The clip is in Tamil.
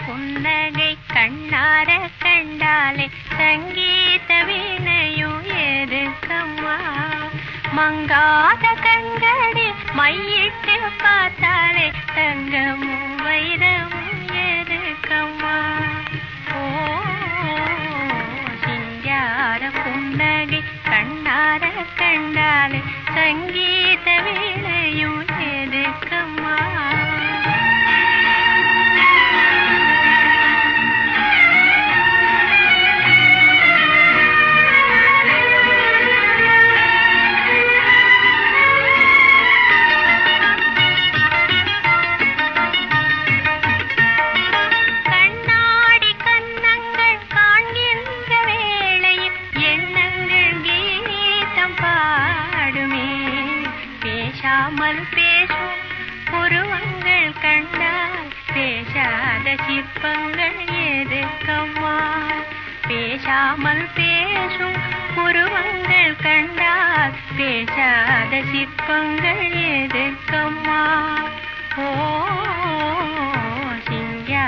புன்னகை கண்ணார கண்டாலே சங்கீத வீணையும் எதுக்கம்மா மங்காத கண்களில் மையிட்டு பார்த்தாலே தங்கமும் வைரமும் எதுக்கம்மா ஓ சிங்கார புன்னகை கண்ணார கண்டாலே சங்கீத வீணையும் எதுக்கம்மா பேசாமல் பேசும் புருவங்கள் கண்டால் பேசாத சிற்பங்கள் எதுக்கம்மா பேசாமல் பேசும் புருவங்கள் கண்டால் பேசாத சிற்பங்கள் எதுக்கம்மா ஓ